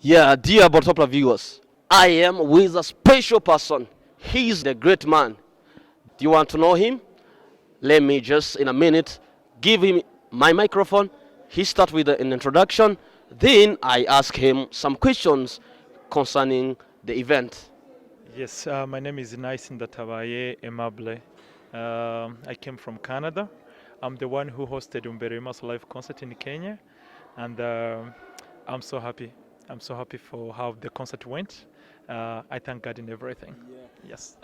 Yeah, dear Botopla viewers, I am with a special person. He's the great man. Do you want to know him? Let me just, in a minute, give him my microphone. He start with an introduction. Then I ask him some questions concerning the event. Yes, my name is Ndatabaye Aimable. I came from Canada. I'm the one who hosted UMBEREYE MASO live concert in Kenya, and I'm so happy. I'm so happy for how the concert went. I thank God in everything. Yes.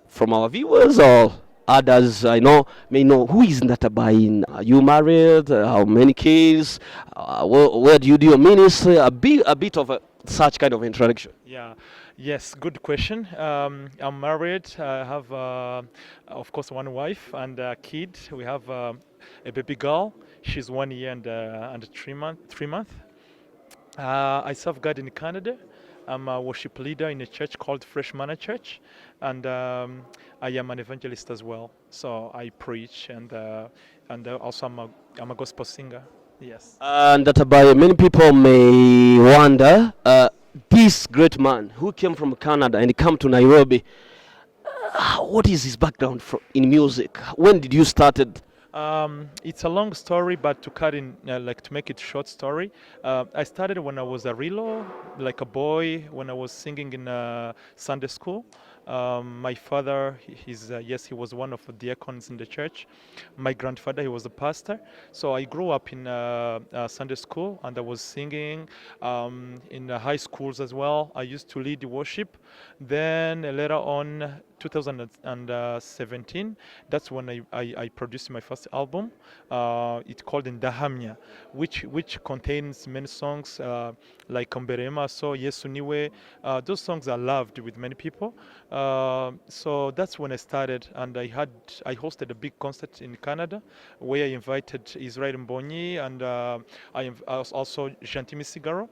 From our viewers or others I know may know who is Ndatabaye. Are you married? How many kids? Where do you do your ministry? A bit of such kind of introduction. Yeah, yes, good question. I'm married. I have, of course, one wife and a kid. We have a baby girl. She's 1 year and 3 month. 3 month. I serve God in Canada. I'm a worship leader in a church called Fresh Manna Church, and I am an evangelist as well. So I preach and also I'm a gospel singer. Yes. And that by many people may wonder, this great man who came from Canada and come to Nairobi, what is his background in music? When did you started? It's a long story, but to cut in, like to make it short story, I started when I was a relo, like a boy, when I was singing in Sunday school. My father, yes, he was one of the diacons in the church. My grandfather, he was a pastor. So I grew up in Sunday school, and I was singing in high schools as well. I used to lead the worship. Then later on, 2017, that's when I produced my first album. It's called Ndatabaye, which contains many songs like UMBEREYE MASO, Yesu. Those songs are loved with many people. So that's when I started, and I hosted a big concert in Canada where I invited Israel Mbonyi and also Gentimi Sigaro.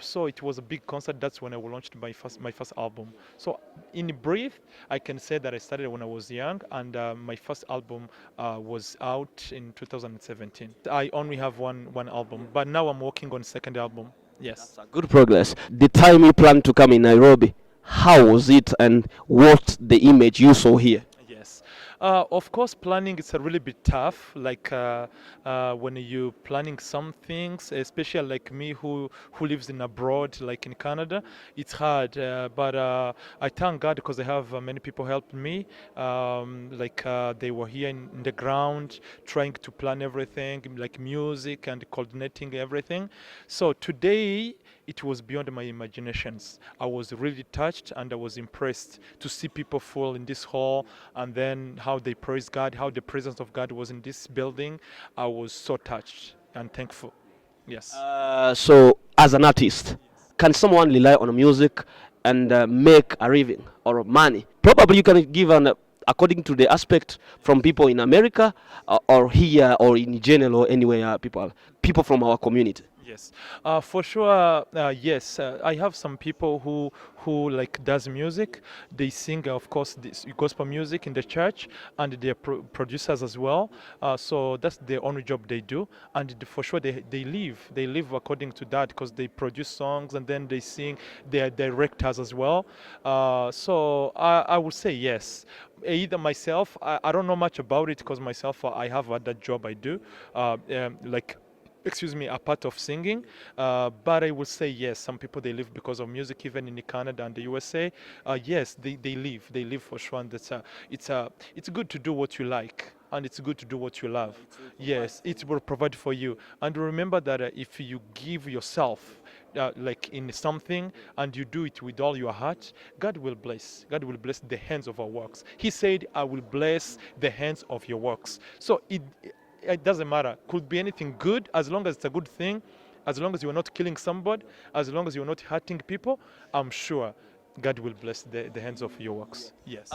So it was a big concert. That's when I launched my first album. So in brief, I can say that I started when I was young, and my first album was out in 2017. I only have one album, but now I'm working on second album. Yes. That's a good progress. The time you plan to come in Nairobi, how was it and what the image you saw here? Yes. Of course, planning is a really bit tough. Like when you planning some things, especially like me who lives in abroad, like in Canada, it's hard. But I thank God because I have many people helping me. They were here in the ground, trying to plan everything, like music and coordinating everything. So today it was beyond my imaginations. I was really touched and I was impressed to see people full in this hall, and then how they praised God, how the presence of God was in this building. I was so touched and thankful. Yes. So, as an artist, can someone rely on music and make a living or money? Probably you can give an according to the aspect from people in America or here or in general or anywhere people from our community. Yes, for sure. Yes, I have some people who like does music. They sing, of course, this gospel music in the church, and they're producers as well. So that's the only job they do, and for sure they live. They live according to that because they produce songs and then they sing. They are directors as well. So I would say yes. Either myself, I don't know much about it because myself I have other job I do, like excuse me, a part of singing. But I would say yes, some people they live because of music, even in Canada and the USA. Yes, they live for sure, and it's good to do what you like. And it's good to do what you love. Yes, it will provide for you. And remember that if you give yourself, like in something, and you do it with all your heart, God will bless. God will bless the hands of our works. He said, "I will bless the hands of your works." So it doesn't matter. Could be anything good as long as it's a good thing, as long as you're not killing somebody, as long as you're not hurting people. I'm sure God will bless the hands of your works. Yes.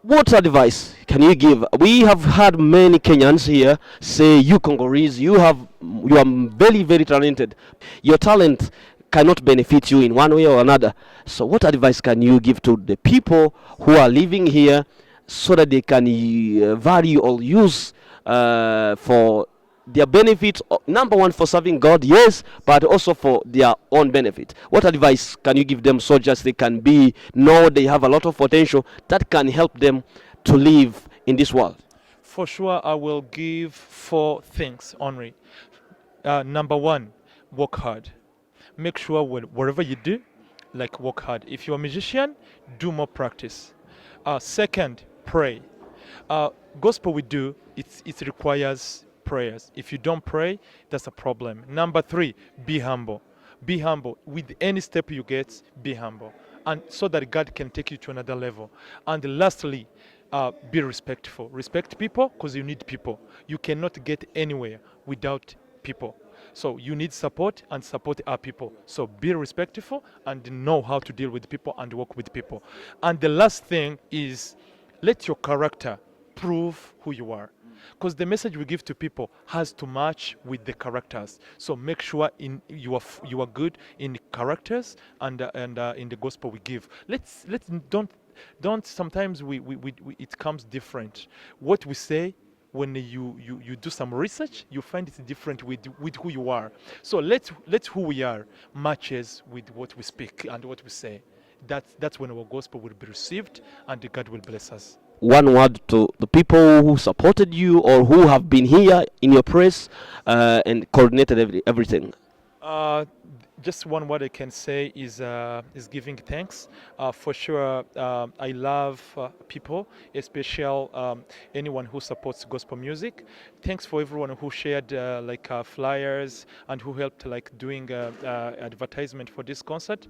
What advice can you give? We have had many Kenyans here say, "You Congolese, you are very very talented. Your talent cannot benefit you in one way or another." So, what advice can you give to the people who are living here so that they can value or use for their benefit, number one for serving God, yes, but also for their own benefit. What advice can you give them so just they can know they have a lot of potential that can help them to live in this world? For sure, I will give 4 things, Henri. Number one, work hard. Make sure wherever you do, like work hard. If you're a musician, do more practice. Second, pray. Gospel we do, it requires prayers. If you don't pray, that's a problem. Number 3, be humble. Be humble. With any step you get, be humble. And so that God can take you to another level. And lastly, be respectful. Respect people because you need people. You cannot get anywhere without people. So you need support, and support our people. So be respectful and know how to deal with people and work with people. And the last thing is, let your character prove who you are. Because the message we give to people has to match with the characters. So make sure you are good in characters and in the gospel we give. Let's don't sometimes we it comes different. What we say, when you do some research, you find it's different with who you are. So let who we are matches with what we speak and what we say. That's when our gospel will be received and God will bless us. One word to the people who supported you or who have been here in your press and coordinated everything. Uh, just one word I can say is giving thanks. For sure, I love people, especially anyone who supports gospel music. Thanks for everyone who shared flyers and who helped doing advertisement for this concert.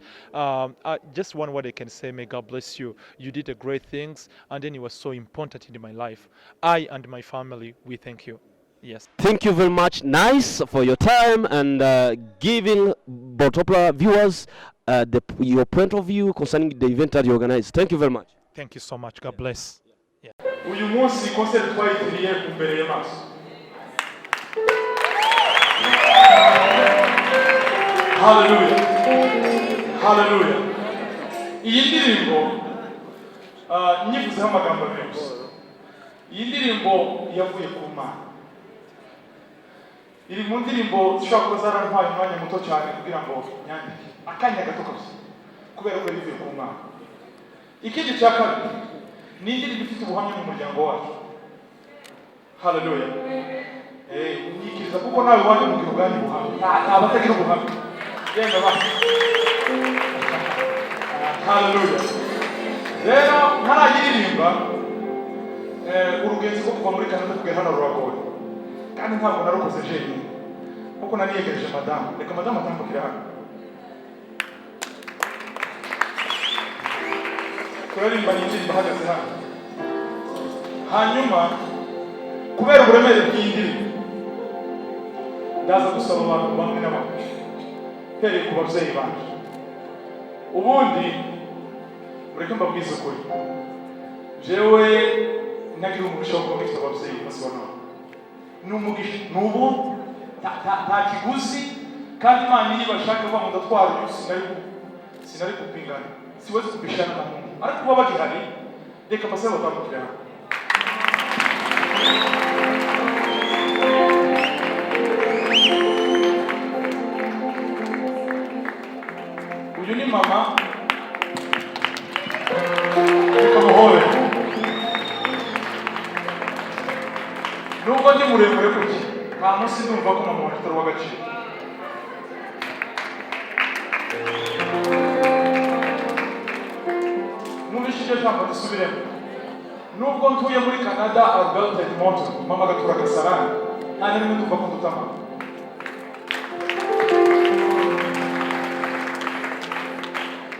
Just one word I can say: May God bless you. You did a great things, and then it was so important in my life. I and my family, we thank you. Yes. Thank you very much, Nice, for your time and giving Botopla viewers your point of view concerning the event that you organized. Thank you very much. Thank you so much. God bless. Uyu munsi concert twayitiriye umbereye maso. Hallelujah. Hallelujah. Iyi ndirimbo nyivuzeho amagambo menshi. Iyi ndirimbo yavuye ku Mana. Iri mu ndirimbo zishobora kuba zarantwaye umwanya muto cyane kugira ngo nyandike akanya gato kabisa kubera ko bivuye ku Mana. Ikindi cya kabiri ni indirimbo ifite ubuhamya mu muryango wacu. Hallelujah. Nyikiriza kuko nawe wanjye mugira ubwanyu buhamya abatagira ubuhamya yenda ba. Hallelujah. Rero ntarayiririmba urugenzi rwo kuva muri Canada kugera hano ruragoye kandi ntabwo narukoze jenyine kuko naniyegereje madamu. Reka madamu atambukire hano turarimba n'indirimbo ahagaze hano. Hanyuma kubera uburemere bw'indirimbo ndaza gusaba abantu bamwe na bamwe hereye ku babyeyi banje. Ubundi mureke mbabwize ukuri, jewe nagira umugisha wo kuba mfite ababyeyi basobanura n'umugisha n'ubu nta kiguzi kandi Imana niba bashaka kuba mu ndatwara sinari kupingana siwezi kubishana na Mungu ariko kuba bagihari reka basaba batambukira hano. Uyu ni mama reka muhore nubwo ndi muremure kuki nta munsi ndumva ko mama wanjye atari uw'agaciro. Mwumvishe iryo jambo dusubiremo. Nubwo ntuye muri Canada Alberta Edmonton mama agatura Gasarani nta na rimwe ndumva ko nduta mama.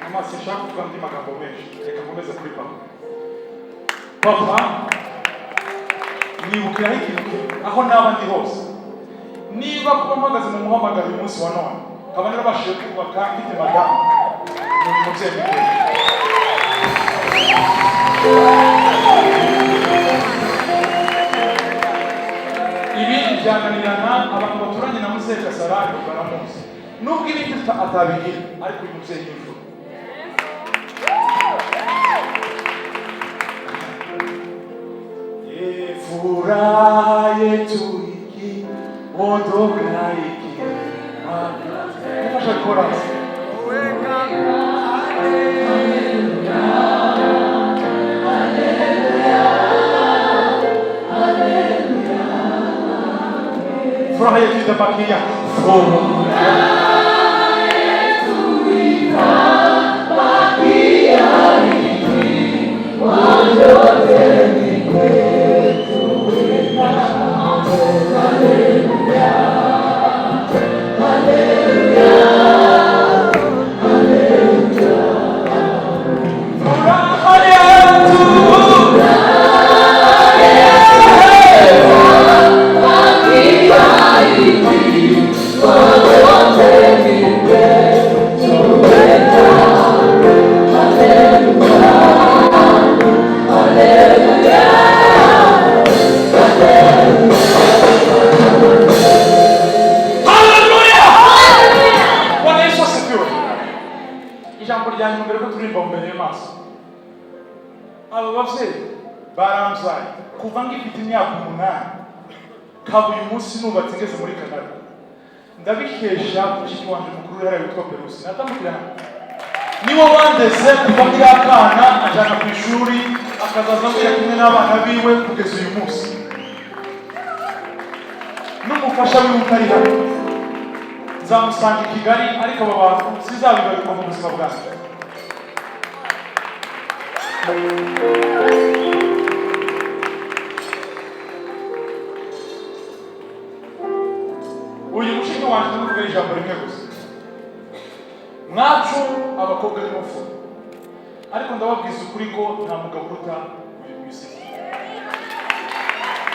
Mama sinshaka kuvuga andi magambo menshi reka nkomeze kuri papa. Papa nibukiraho ikintu kimwe aho naba ndi hose, niba kuba mpagaze mu muhamagaro uyu munsi wa none nkaba narabashije kubaka mfite madamu ni umubyeyi mwiza. Ibindi byananirana abantu baturanye na Muzehe Gasarani baramuzi nubwo ibindi atabigira ariko uyu mubyeyi ni imfura. Furaha yetu hiki Furaha yetu itabakia. Ijambo rya nyuma mbere ko turimba Umbereye Maso. Aba bavyeyi baramzaye kuva ngifite imyaka 8 kaba uyu munsi nubatse ngeze muri Canada. Ndabikesha mushiki wanje mukuru yari witwa Perusi. Natamukirana niwo wandeze kuva muri akana ajana ku ishuri akazaza mbere kumwe n'abana biwe kugeza uyu munsi. N'umufasha wiwe utari hano. Nzamusanga i Kigali ariko aba bantu sizabigaruka mu buzima bwanjye. Uyu mushiki wanje ndamuvuga ijambo rimwe gusa. Mwacu abakobwa ni mufu. Ariko ndababwiza ukuri ko nta mugabo uruta uyu mwisi.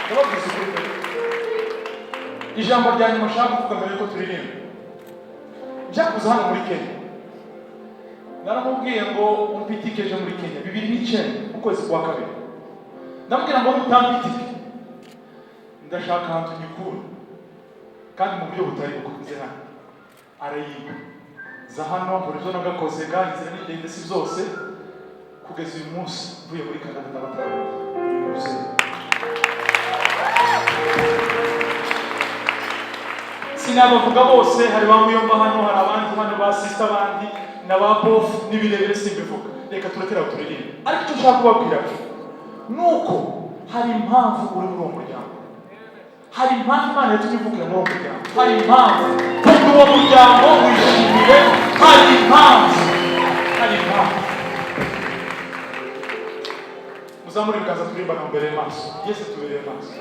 Ndababwiza ukuri. Ijambo rya nyuma nshaka kuvuga mbere ko turirimba. Njya kuza hano muri Kenya. Naramubwiye ngo umpitikeje muri Kenya 2009 ukwezi kwa kabiri. Ndamubwira ngo utampitike. Ndashaka ahantu nyikura. Kandi mu buryo butari bukunze hano. Arayiba. Za hano horizo nagakoze ganze n'ingende si zose kugeza uyu munsi mvuye muri Canada ndabatanga. Sinabavuga bose, hari bamuyomba hano, hari abandi hano ba sister bandi n'aba bof n'ibirebere simbivuga. Reka turekera uturirimba. Ariko icyo nshaka kubabwira nuko hari impamvu uri muri uwo muryango. Hari impamvu Imana yatumye uvugira muri uwo muryango. Hari impamvu kuko uwo muryango wishimiye. Hari impamvu. Hari impamvu. Muzamuri ibiganza turirimba na Umbereye Maso. Yesu tubereye maso.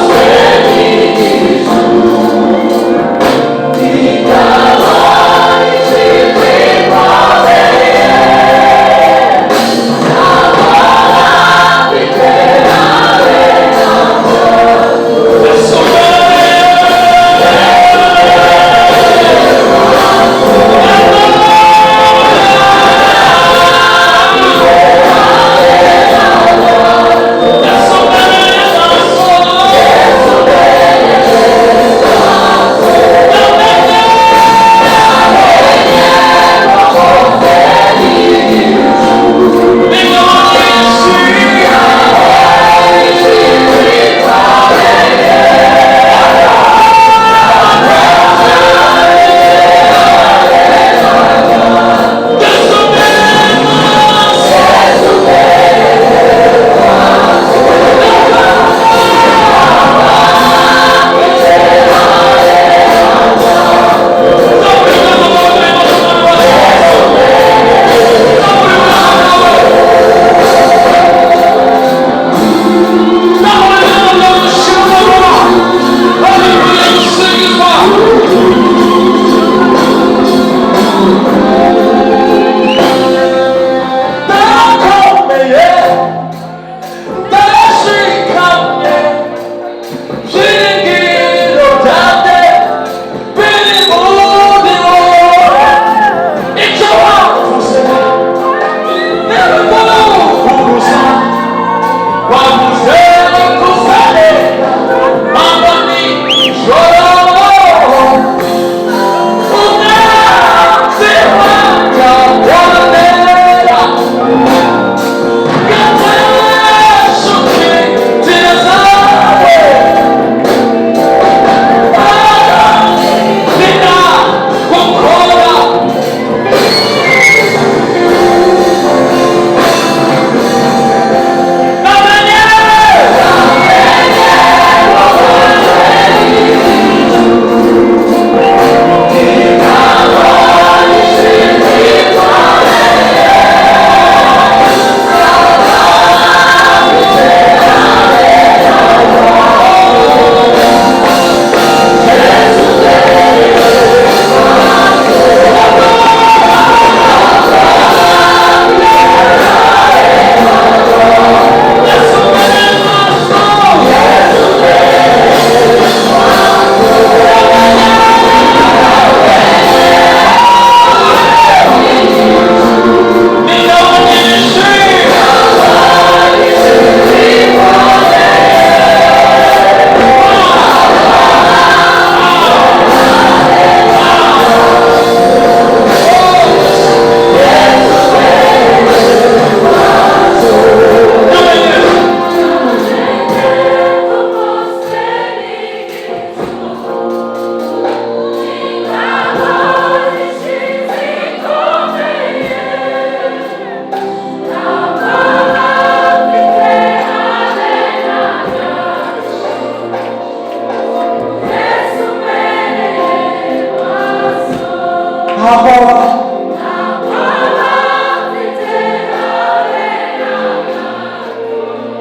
Stay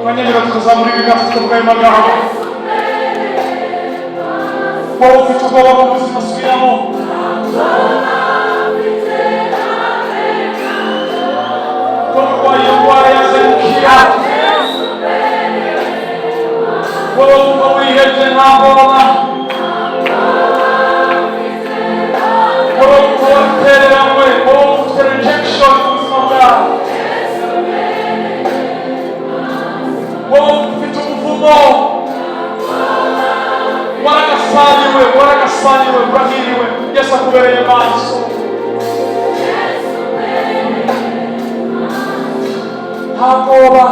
Wanyemerera tukazamura ibiganza tukavuga ayo magambo. Wowe ufite ubwoba bw'ubuzima subiramo. Wowe urwaye yaze gukira. Wowe wumva wihebye nta bwoba. Wowe wumva watereranywe. Wowe ufite rejection mu buzima bwawe. Wowe ufite umuvumo. Waragasaniwe, urahiriwe. Yesu akubereye maso. Nta bwoba.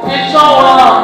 It's all